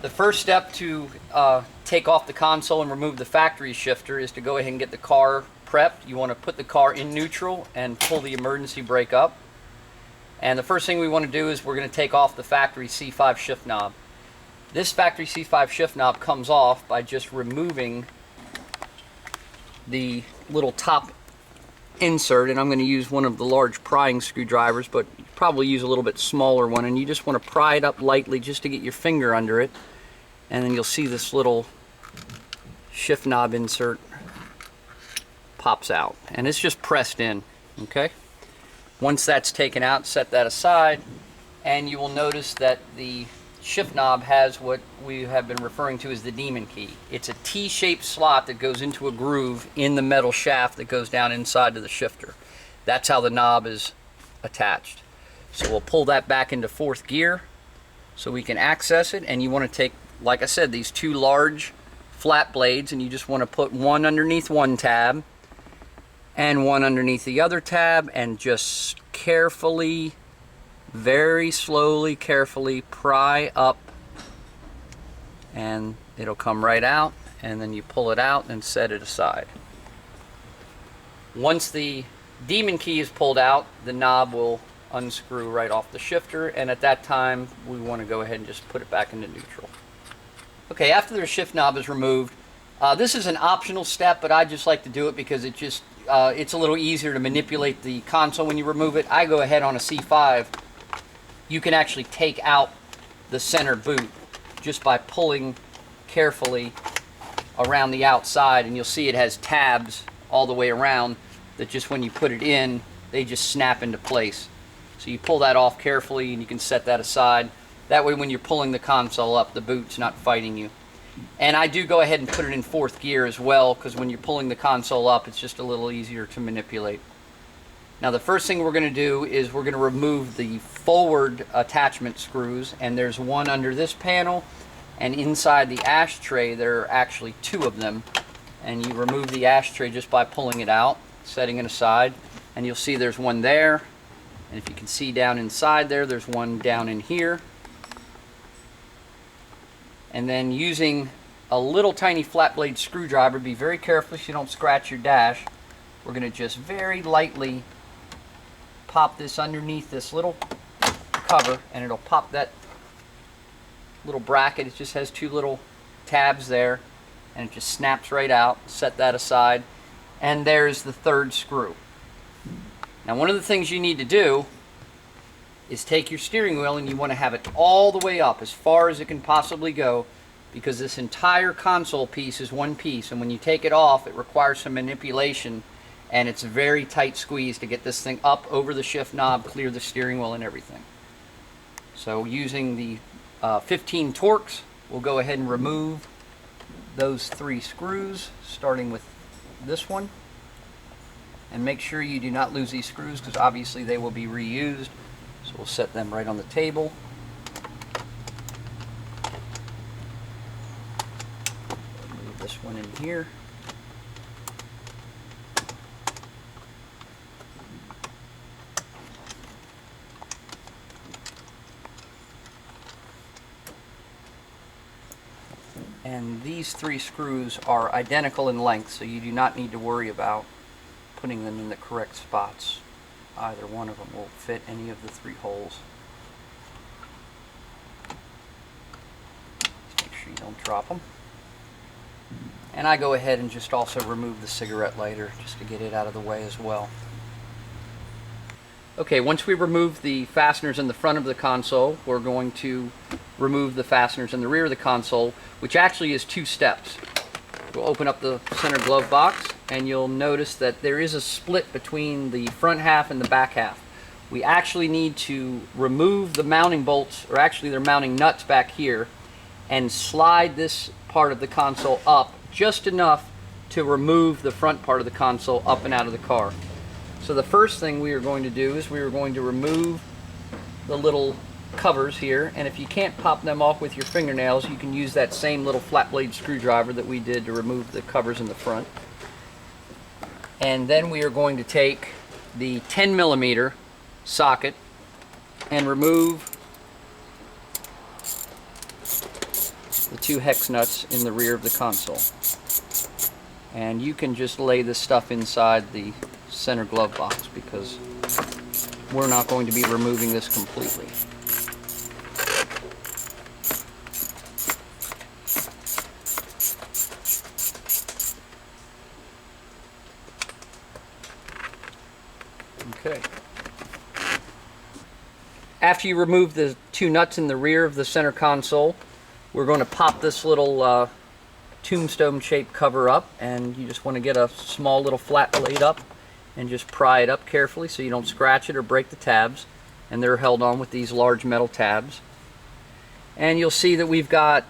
The first step to take off the console and remove the factory shifter is to go ahead and get the car prepped. You want to put the car in neutral and pull the emergency brake up. And the first thing we want to do is we're going to take off the factory C5 shift knob. This factory C5 shift knob comes off by just removing the little top insert, and I'm going to use one of the large prying screwdrivers, but probably use a little bit smaller one, and you just want to pry it up lightly just to get your finger under it, and then you'll see this little shift knob insert pops out, and it's just pressed in. Okay, once that's taken out, set that aside, and you will notice that the shift knob has what we have been referring to as the demon key. It's a T-shaped slot that goes into a groove in the metal shaft that goes down inside of the shifter. That's how the knob is attached. So we'll pull that back into fourth gear so we can access it, and you want to take, like I said, these two large flat blades, and you just want to put one underneath one tab and one underneath the other tab, and just carefully, very slowly, carefully pry up, and it'll come right out, and then you pull it out and set it aside. Once the demon key is pulled out, the knob will unscrew right off the shifter, and at that time we want to go ahead and just put it back into neutral. Okay, after the shift knob is removed, this is an optional step, but I just like to do it because it just it's a little easier to manipulate the console when you remove it. I go ahead on a C5. You can actually take out the center boot just by pulling carefully around the outside, and you'll see it has tabs all the way around that just when you put it in, they just snap into place. So you pull that off carefully, and you can set that aside. That way when you're pulling the console up, the boot's not fighting you. And I do go ahead and put it in fourth gear as well, because when you're pulling the console up, it's just a little easier to manipulate. Now the first thing we're going to do is we're going to remove the forward attachment screws, and there's one under this panel, and inside the ashtray there are actually two of them, and you remove the ashtray just by pulling it out, setting it aside, and you'll see there's one there, and if you can see down inside there, there's one down in here. And then using a little tiny flat blade screwdriver, be very careful so you don't scratch your dash, we're going to just very lightly pop this underneath this little cover, and it'll pop that little bracket. It just has two little tabs there, and it just snaps right out. Set that aside, and there's the third screw. Now one of the things you need to do is take your steering wheel, and you want to have it all the way up as far as it can possibly go, because this entire console piece is one piece, and when you take it off it requires some manipulation, and it's a very tight squeeze to get this thing up over the shift knob, clear the steering wheel and everything. So using the 15 Torx, we'll go ahead and remove those three screws, starting with this one. And make sure you do not lose these screws, because obviously they will be reused. So we'll set them right on the table. Move this one in here. And these three screws are identical in length, so you do not need to worry about putting them in the correct spots. Either one of them will fit any of the three holes. Just make sure you don't drop them. And I go ahead and just also remove the cigarette lighter just to get it out of the way as well. Okay, once we remove the fasteners in the front of the console, we're going to remove the fasteners in the rear of the console, which actually is two steps. We'll open up the center glove box, and you'll notice that there is a split between the front half and the back half. We actually need to remove the mounting bolts, or actually they're mounting nuts back here, and slide this part of the console up just enough to remove the front part of the console up and out of the car. So the first thing we are going to do is we are going to remove the little covers here, and if you can't pop them off with your fingernails, you can use that same little flat blade screwdriver that we did to remove the covers in the front. And then we are going to take the 10mm socket and remove 2 hex nuts in the rear of the console. And you can just lay this stuff inside the center glove box because we're not going to be removing this completely. Okay. After you remove the 2 nuts in the rear of the center console, we're going to pop this little tombstone shaped cover up, and you just want to get a small little flat blade up and just pry it up carefully so you don't scratch it or break the tabs, and they're held on with these large metal tabs. And you'll see that we've got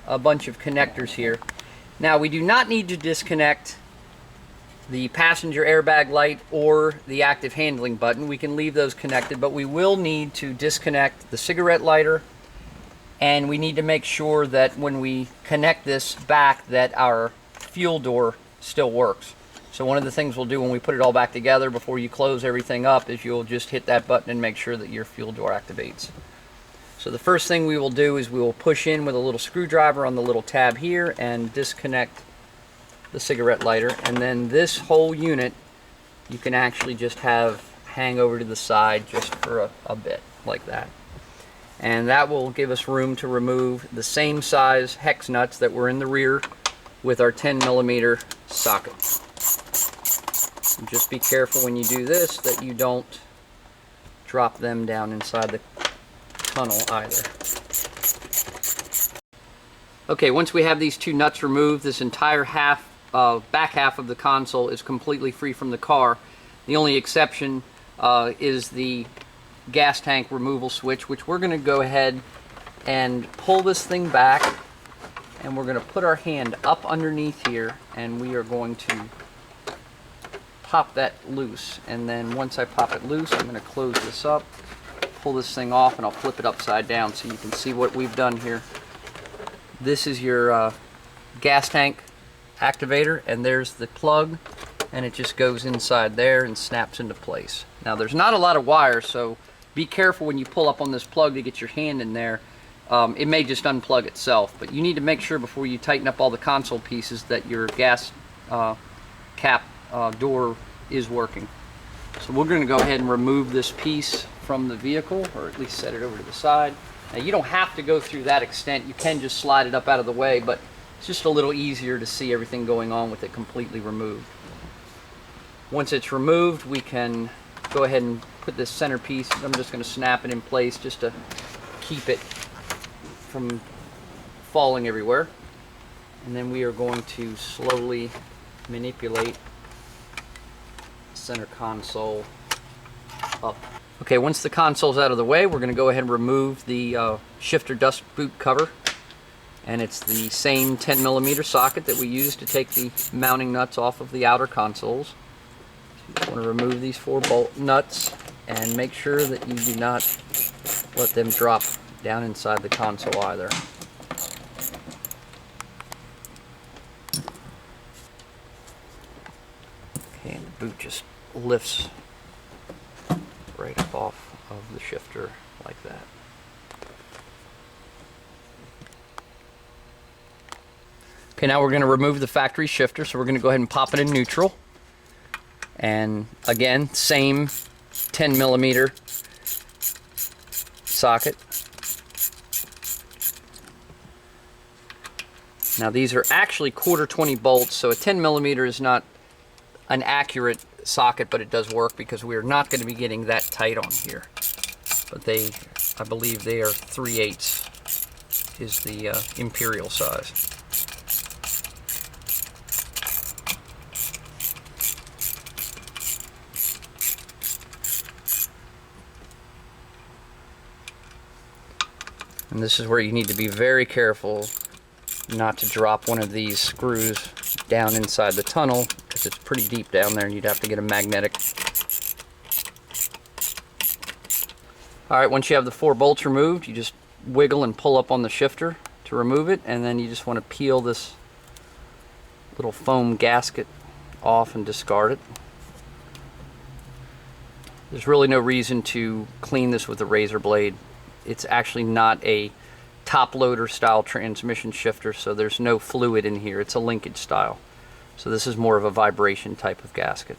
a bunch of connectors here. Now, we do not need to disconnect the passenger airbag light or the active handling button. We can leave those connected, but we will need to disconnect the cigarette lighter, and we need to make sure that when we connect this back that our fuel door still works. So one of the things we'll do when we put it all back together before you close everything up is you'll just hit that button and make sure that your fuel door activates. So the first thing we will do is we will push in with a little screwdriver on the little tab here and disconnect the cigarette lighter, and then this whole unit you can actually just have hang over to the side just for a bit like that. And that will give us room to remove the same size hex nuts that were in the rear with our 10mm socket. And just be careful when you do this that you don't drop them down inside the tunnel either. Okay, once we have these 2 nuts removed, this entire back half of the console is completely free from the car. The only exception is the gas tank removal switch, which we're going to go ahead and pull this thing back, and we're going to put our hand up underneath here, and we are going to pop that loose. And then once I pop it loose, I'm going to close this up, pull this thing off, and I'll flip it upside down so you can see what we've done here. This is your gas tank activator, and there's the plug, and it just goes inside there and snaps into place. Now, there's not a lot of wire, so be careful when you pull up on this plug to get your hand in there. It may just unplug itself, but you need to make sure before you tighten up all the console pieces that your gas cap door is working. So we're going to go ahead and remove this piece from the vehicle, or at least set it over to the side. Now, you don't have to go through that extent. You can just slide it up out of the way, but it's just a little easier to see everything going on with it completely removed. Once it's removed, we can go ahead and put this centerpiece. I'm just going to snap it in place just to keep it from falling everywhere. And then we are going to slowly manipulate the center console up. Okay, once the console's out of the way, we're going to go ahead and remove the shifter dust boot cover. And it's the same 10mm socket that we used to take the mounting nuts off of the outer consoles. So you just want to remove these 4 bolt nuts and make sure that you do not let them drop down inside the console either. Okay, and the boot just lifts right up off of the shifter like that. Okay, now we're going to remove the factory shifter, so we're going to go ahead and pop it in neutral. And again, same 10mm socket. Now these are actually 1/4 bolts, so a 10mm is not an accurate socket, but it does work because we're not going to be getting that tight on here. But I believe they are 3/8 is the imperial size. And this is where you need to be very careful not to drop one of these screws down inside the tunnel, because it's pretty deep down there and you'd have to get a magnetic. Alright, once you have the 4 bolts removed, you just wiggle and pull up on the shifter to remove it, and then you just want to peel this little foam gasket off and discard it. There's really no reason to clean this with a razor blade. It's actually not a top loader style transmission shifter, so there's no fluid in here. It's a linkage style. So this is more of a vibration type of gasket.